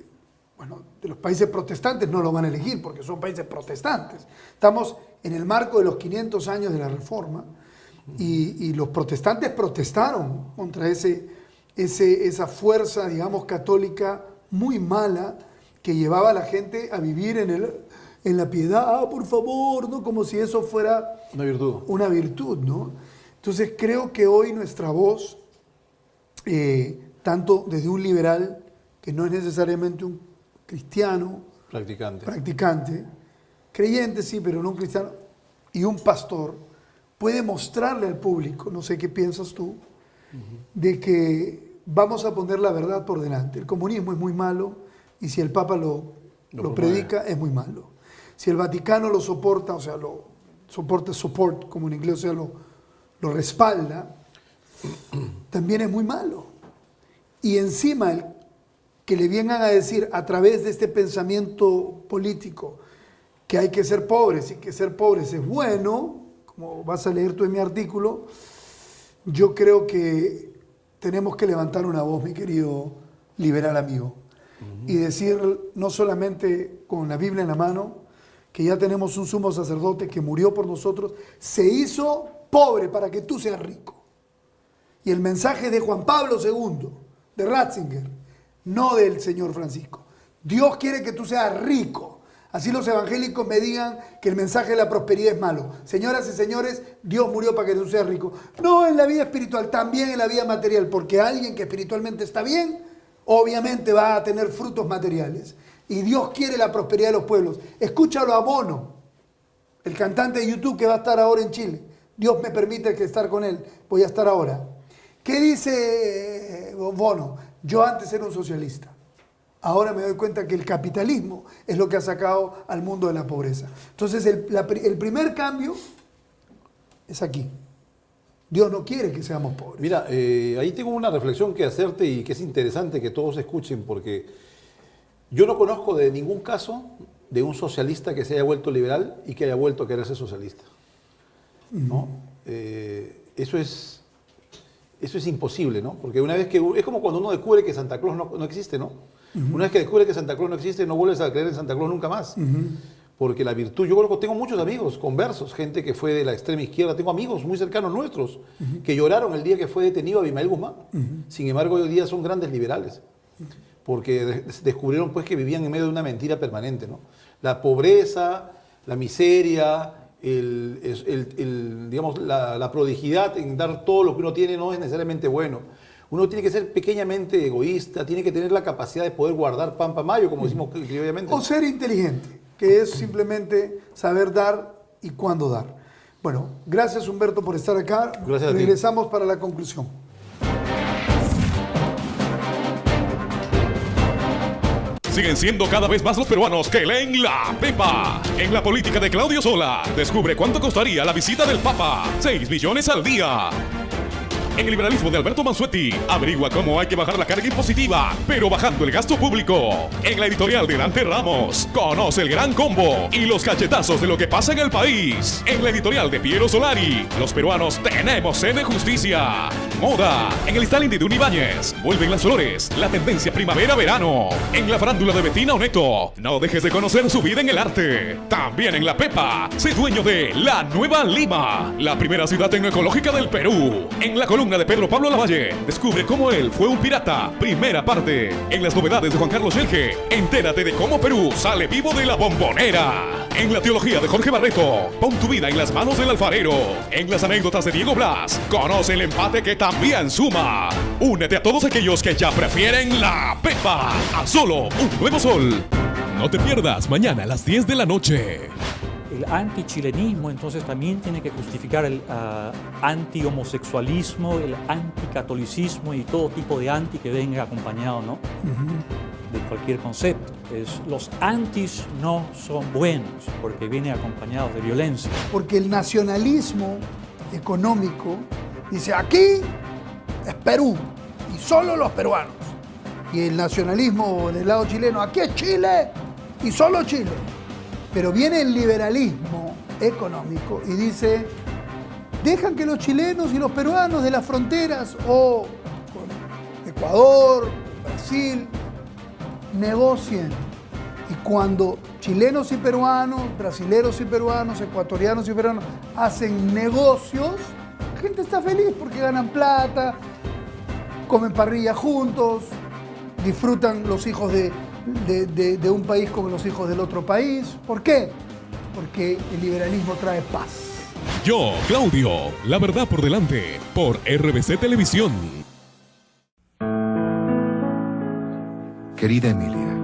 los países protestantes, no lo van a elegir, porque son países protestantes. Estamos en el marco de los 500 años de la Reforma, y los protestantes protestaron contra esa fuerza, digamos, católica muy mala, que llevaba a la gente a vivir en la piedad, por favor, ¿no? Como si eso fuera una virtud, ¿no? Entonces creo que hoy nuestra voz, tanto desde un liberal, que no es necesariamente un cristiano practicante, creyente sí, pero no un cristiano, y un pastor, puede mostrarle al público, no sé qué piensas tú, de que vamos a poner la verdad por delante. El comunismo es muy malo, y si el Papa lo predica, es muy malo. Si el Vaticano lo soporta, o sea, support, como en inglés, o sea, lo respalda, también es muy malo. Y encima, que le vengan a decir a través de este pensamiento político que hay que ser pobres y que ser pobres es bueno, como vas a leer tú en mi artículo, yo creo que tenemos que levantar una voz, mi querido liberal amigo, y decir, no solamente con la Biblia en la mano, que ya tenemos un sumo sacerdote que murió por nosotros, se hizo pobre para que tú seas rico. Y el mensaje de Juan Pablo II, de Ratzinger, no del Señor Francisco. Dios quiere que tú seas rico. Así los evangélicos me digan que el mensaje de la prosperidad es malo. Señoras y señores, Dios murió para que tú seas rico. No en la vida espiritual, también en la vida material, porque alguien que espiritualmente está bien, obviamente va a tener frutos materiales. Y Dios quiere la prosperidad de los pueblos. Escúchalo a Bono, el cantante de YouTube que va a estar ahora en Chile. Dios me permite que estar con él. Voy a estar ahora. ¿Qué dice Bono? Yo antes era un socialista. Ahora me doy cuenta que el capitalismo es lo que ha sacado al mundo de la pobreza. Entonces el primer cambio es aquí. Dios no quiere que seamos pobres. Mira, ahí tengo una reflexión que hacerte y que es interesante que todos escuchen, porque yo no conozco de ningún caso de un socialista que se haya vuelto liberal y que haya vuelto a querer ser socialista, ¿no? Eso es imposible, ¿no? Porque una vez que... Es como cuando uno descubre que Santa Claus no existe, ¿no? Una vez que descubre que Santa Claus no existe, no vuelves a creer en Santa Claus nunca más. Porque la virtud... Yo tengo muchos amigos conversos, gente que fue de la extrema izquierda. Tengo amigos muy cercanos nuestros que lloraron el día que fue detenido Abimael Guzmán. Sin embargo, hoy día son grandes liberales. Porque descubrieron pues que vivían en medio de una mentira permanente, ¿no? La pobreza, la miseria... digamos, la prodigidad en dar todo lo que uno tiene no es necesariamente bueno. Uno tiene que ser pequeñamente egoísta, tiene que tener la capacidad de poder guardar pan para mayo, como decimos criollanamente. O ser inteligente, que es simplemente saber dar y cuándo dar. Bueno, gracias Humberto por estar acá. Gracias a ti. Regresamos para la conclusión. Siguen siendo cada vez más los peruanos que leen La Pepa. En la política de Claudio Sola, descubre cuánto costaría la visita del Papa. 6 millones al día. En el liberalismo de Alberto Mansuetti, averigua cómo hay que bajar la carga impositiva, pero bajando el gasto público. En la editorial de Dante Ramos, conoce el gran combo y los cachetazos de lo que pasa en el país. En la editorial de Piero Solari, los peruanos tenemos sed de justicia. Moda. En el Stalin de Duni Ibáñez, vuelven las flores, la tendencia primavera-verano. En la farándula de Bettina Oneto, no dejes de conocer su vida en el arte. También en La Pepa, sé dueño de La Nueva Lima, la primera ciudad tecnoecológica del Perú. En la columna de Pedro Pablo Lavalle, descubre cómo él fue un pirata, primera parte. En las novedades de Juan Carlos Schelge, entérate de cómo Perú sale vivo de la bombonera. En la teología de Jorge Barreto, pon tu vida en las manos del alfarero. En las anécdotas de Diego Blas, conoce el empate que también suma. Únete a todos aquellos que ya prefieren La Pepa a solo un nuevo sol. No te pierdas mañana a las 10 de la noche. El antichilenismo entonces también tiene que justificar el anti-homosexualismo, el anticatolicismo y todo tipo de anti que venga acompañado, ¿no? De cualquier concepto. Los antis no son buenos porque vienen acompañados de violencia. Porque el nacionalismo económico dice aquí es Perú y solo los peruanos. Y el nacionalismo del lado chileno, aquí es Chile y solo Chile. Pero viene el liberalismo económico y dice, dejan que los chilenos y los peruanos de las fronteras o con Ecuador, Brasil, negocien. Y cuando chilenos y peruanos, brasileros y peruanos, ecuatorianos y peruanos hacen negocios, la gente está feliz porque ganan plata, comen parrilla juntos, disfrutan los hijos de un país como los hijos del otro país. ¿Por qué? Porque el liberalismo trae paz. Yo, Claudio, la verdad por delante, por RBC Televisión. Querida Emilia,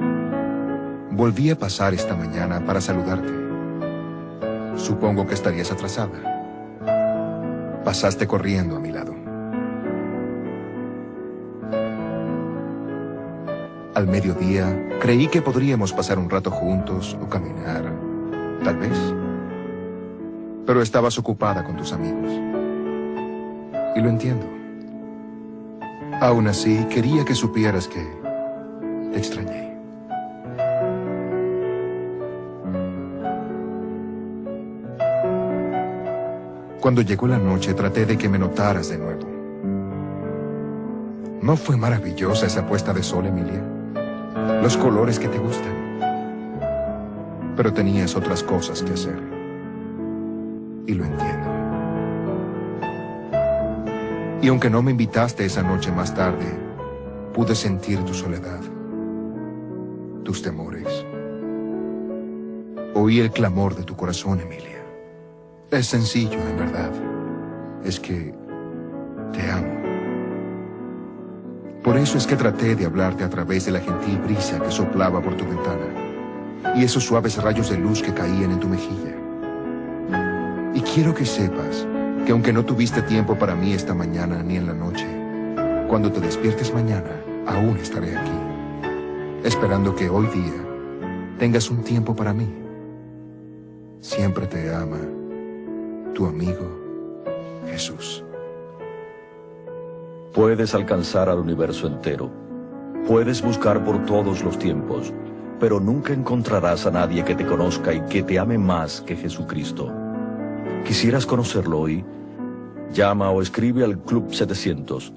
volví a pasar esta mañana para saludarte. Supongo que estarías atrasada. Pasaste corriendo a mi lado. Al mediodía, creí que podríamos pasar un rato juntos o caminar, tal vez. Pero estabas ocupada con tus amigos. Y lo entiendo. Aún así, quería que supieras que te extrañé. Cuando llegó la noche, traté de que me notaras de nuevo. ¿No fue maravillosa esa puesta de sol, Emilia? Los colores que te gustan. Pero tenías otras cosas que hacer. Y lo entiendo. Y aunque no me invitaste esa noche más tarde, pude sentir tu soledad, tus temores. Oí el clamor de tu corazón, Emilia. Es sencillo, en verdad. Es que te amo. Por eso es que traté de hablarte a través de la gentil brisa que soplaba por tu ventana y esos suaves rayos de luz que caían en tu mejilla. Y quiero que sepas que aunque no tuviste tiempo para mí esta mañana ni en la noche, cuando te despiertes mañana, aún estaré aquí, esperando que hoy día tengas un tiempo para mí. Siempre te ama tu amigo Jesús. Puedes alcanzar al universo entero. Puedes buscar por todos los tiempos, pero nunca encontrarás a nadie que te conozca y que te ame más que Jesucristo. ¿Quisieras conocerlo hoy? Llama o escribe al Club 700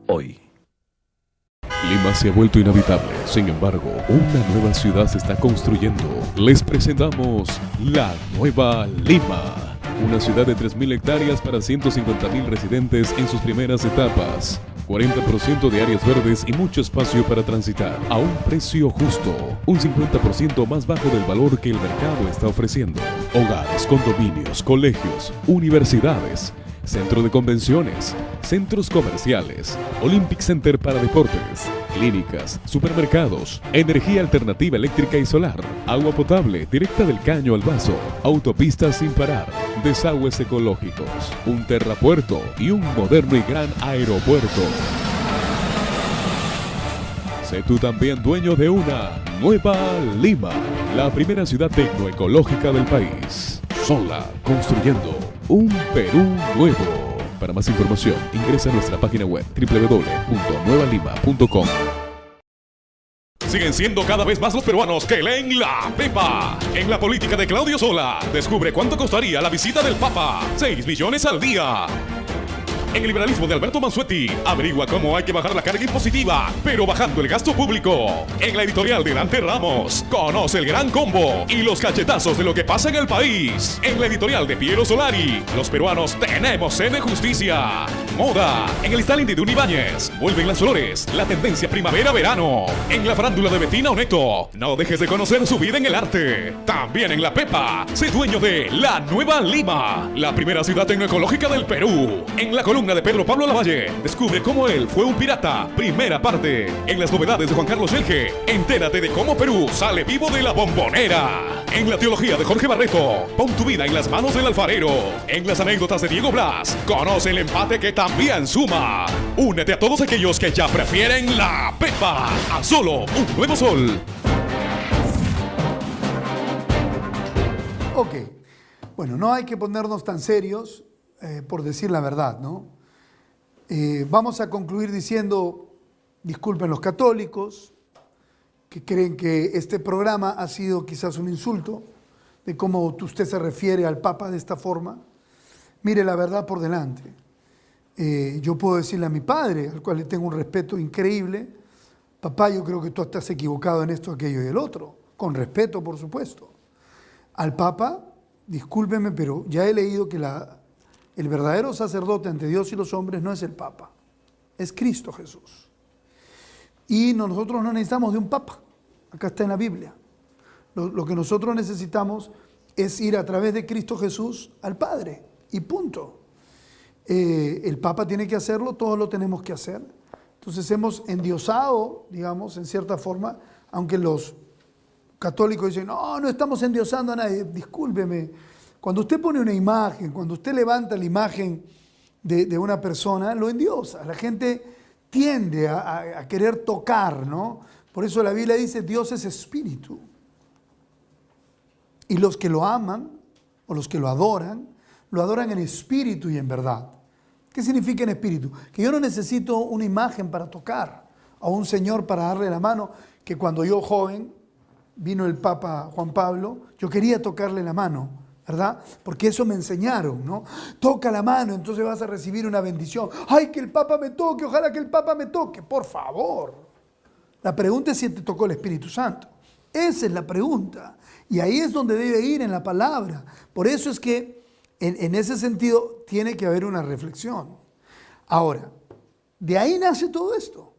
hoy. Lima se ha vuelto inhabitable. Sin embargo, una nueva ciudad se está construyendo. Les presentamos La Nueva Lima. Una ciudad de 3.000 hectáreas para 150.000 residentes en sus primeras etapas. 40% de áreas verdes y mucho espacio para transitar a un precio justo. Un 50% más bajo del valor que el mercado está ofreciendo. Hogares, condominios, colegios, universidades, centro de convenciones, centros comerciales, Olympic Center para deportes, clínicas, supermercados, energía alternativa eléctrica y solar, agua potable directa del caño al vaso, autopistas sin parar, desagües ecológicos, un terrapuerto y un moderno y gran aeropuerto. Sé tú también dueño de una Nueva Lima, la primera ciudad tecnoecológica del país. Sola, construyendo un Perú nuevo. Para más información, ingresa a nuestra página web www.nuevalima.com. Siguen siendo cada vez más los peruanos que leen La Pepa. En la política de Claudio Sola, descubre cuánto costaría la visita del Papa. 6 millones al día. En el liberalismo de Alberto Mansuetti, averigua cómo hay que bajar la carga impositiva, pero bajando el gasto público. En la editorial de Dante Ramos, conoce el gran combo y los cachetazos de lo que pasa en el país. En la editorial de Piero Solari, los peruanos tenemos sed de justicia. Moda. En el styling de Duni Ibáñez, vuelven las flores, la tendencia primavera-verano. En la farándula de Bettina Oneto, no dejes de conocer su vida en el arte. También en La Pepa, sé dueño de La Nueva Lima, la primera ciudad tecnoecológica del Perú. En la columna de Pedro Pablo Lavalle, descubre cómo él fue un pirata. Primera parte. En las novedades de Juan Carlos Yelge, entérate de cómo Perú sale vivo de la bombonera. En la teología de Jorge Barreto, pon tu vida en las manos del alfarero. En las anécdotas de Diego Blas, conoce el empate que también suma. Únete a todos aquellos que ya prefieren La Pepa a solo un nuevo sol. Ok. Bueno, no hay que ponernos tan serios, por decir la verdad, ¿no? Vamos a concluir diciendo, disculpen los católicos, que creen que este programa ha sido quizás un insulto, de cómo usted se refiere al Papa de esta forma. Mire la verdad por delante. Yo puedo decirle a mi padre, al cual le tengo un respeto increíble, papá, yo creo que tú estás equivocado en esto, aquello y el otro, con respeto, por supuesto. Al Papa, discúlpeme, pero ya he leído que el verdadero sacerdote ante Dios y los hombres no es el Papa, es Cristo Jesús. Y nosotros no necesitamos de un Papa, acá está en la Biblia. Lo que nosotros necesitamos es ir a través de Cristo Jesús al Padre, y punto. El Papa tiene que hacerlo, todos lo tenemos que hacer. Entonces hemos endiosado, digamos, en cierta forma, aunque los católicos dicen, no estamos endiosando a nadie, discúlpeme. Cuando usted pone una imagen, cuando usted levanta la imagen de una persona, lo endiosa. La gente tiende a querer tocar, ¿no? Por eso la Biblia dice, Dios es espíritu. Y los que lo aman, o los que lo adoran en espíritu y en verdad. ¿Qué significa en espíritu? Que yo no necesito una imagen para tocar, a un señor para darle la mano, que cuando yo joven, vino el Papa Juan Pablo, yo quería tocarle la mano, ¿verdad? Porque eso me enseñaron, ¿no? Toca la mano, entonces vas a recibir una bendición. ¡Ay, que el Papa me toque! Ojalá que el Papa me toque. Por favor. La pregunta es si te tocó el Espíritu Santo. Esa es la pregunta. Y ahí es donde debe ir en la palabra. Por eso es que en ese sentido tiene que haber una reflexión. Ahora, de ahí nace todo esto.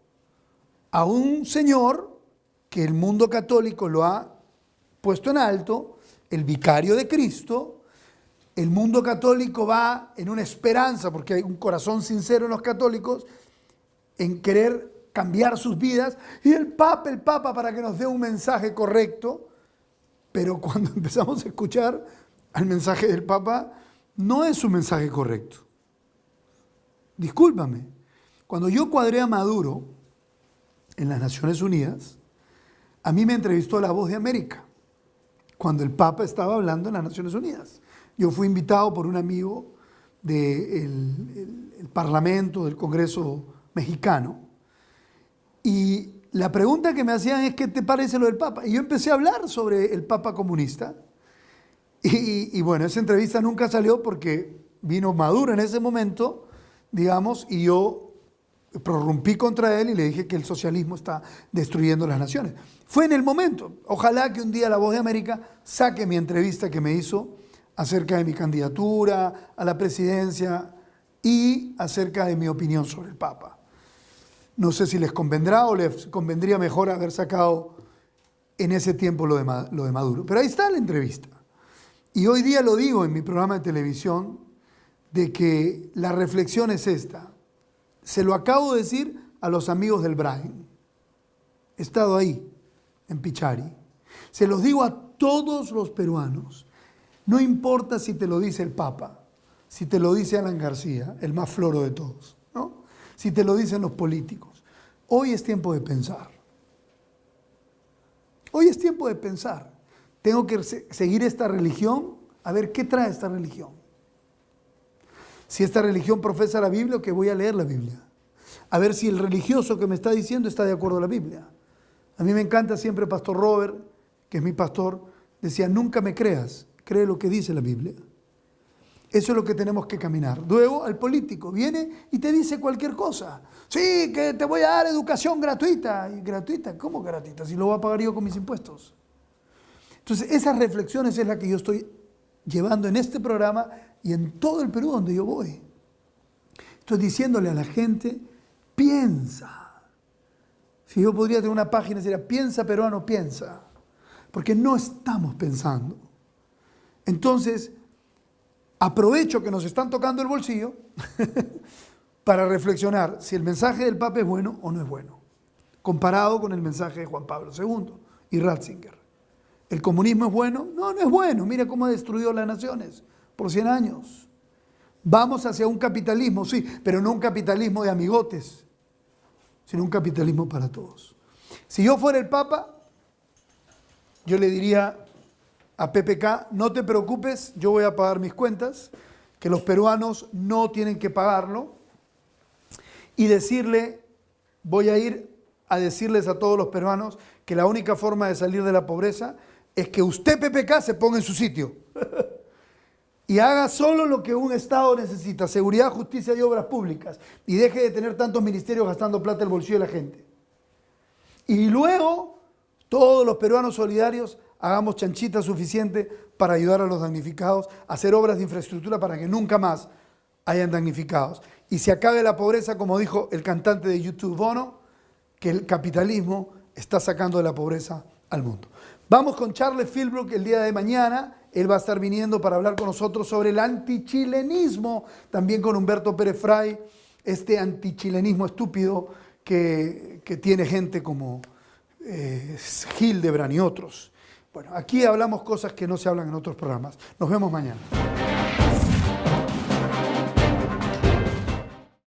A un señor que el mundo católico lo ha puesto en alto, el vicario de Cristo. El mundo católico va en una esperanza, porque hay un corazón sincero en los católicos, en querer cambiar sus vidas, y el Papa para que nos dé un mensaje correcto. Pero cuando empezamos a escuchar al mensaje del Papa, no es un mensaje correcto. Discúlpame, cuando yo cuadré a Maduro en las Naciones Unidas, a mí me entrevistó La Voz de América, cuando el Papa estaba hablando en las Naciones Unidas. Yo fui invitado por un amigo del Parlamento, del Congreso mexicano, y la pregunta que me hacían es, ¿qué te parece lo del Papa? Y yo empecé a hablar sobre el Papa comunista, y bueno, esa entrevista nunca salió porque vino Maduro en ese momento, digamos, y yo prorrumpí contra él y le dije que el socialismo está destruyendo las naciones. Fue en el momento. Ojalá que un día La Voz de América saque mi entrevista que me hizo acerca de mi candidatura a la presidencia y acerca de mi opinión sobre el Papa. No sé si les convendrá o les convendría mejor haber sacado en ese tiempo lo de Maduro. Pero ahí está la entrevista. Y hoy día lo digo en mi programa de televisión, de que la reflexión es esta. Se lo acabo de decir a los amigos del Brain. He estado ahí, en Pichari. Se los digo a todos los peruanos. No importa si te lo dice el Papa, si te lo dice Alan García, el más floro de todos, ¿no? Si te lo dicen los políticos. Hoy es tiempo de pensar. Hoy es tiempo de pensar. Tengo que seguir esta religión, a ver qué trae esta religión. si esta religión profesa la Biblia o que voy a leer la Biblia. A ver si el religioso que me está diciendo está de acuerdo a la Biblia. A mí me encanta siempre Pastor Robert, que es mi pastor, decía, nunca me creas, cree lo que dice la Biblia. Eso es lo que tenemos que caminar. Luego al político viene y te dice cualquier cosa. Sí, que te voy a dar educación gratuita. ¿Y gratuita? ¿Cómo gratuita? Si lo voy a pagar yo con mis impuestos. Entonces esas reflexiones es la que yo estoy llevando en este programa y en todo el Perú donde yo voy. Estoy diciéndole a la gente, piensa. Si yo podría tener una página, sería piensa peruano, piensa. Porque no estamos pensando. Entonces, aprovecho que nos están tocando el bolsillo para reflexionar si el mensaje del Papa es bueno o no es bueno, comparado con el mensaje de Juan Pablo II y Ratzinger. ¿El comunismo es bueno? No, no es bueno. Mira cómo ha destruido las naciones por 100 años. Vamos hacia un capitalismo, sí, pero no un capitalismo de amigotes, sino un capitalismo para todos. Si yo fuera el Papa, yo le diría a PPK, no te preocupes, yo voy a pagar mis cuentas, que los peruanos no tienen que pagarlo, y voy a ir a decirles a todos los peruanos que la única forma de salir de la pobreza es que usted, PPK, se ponga en su sitio y haga solo lo que un Estado necesita, seguridad, justicia y obras públicas, y deje de tener tantos ministerios gastando plata el bolsillo de la gente. Y luego, todos los peruanos solidarios hagamos chanchita suficiente para ayudar a los damnificados, hacer obras de infraestructura para que nunca más hayan damnificados. Y se acabe la pobreza, como dijo el cantante de YouTube, Bono, que el capitalismo está sacando de la pobreza al mundo. Vamos con Charles Philbrook el día de mañana. Él va a estar viniendo para hablar con nosotros sobre el antichilenismo, también con Humberto Pérez Fray, este antichilenismo estúpido que tiene gente como Hildebrand y otros. Bueno, aquí hablamos cosas que no se hablan en otros programas. Nos vemos mañana.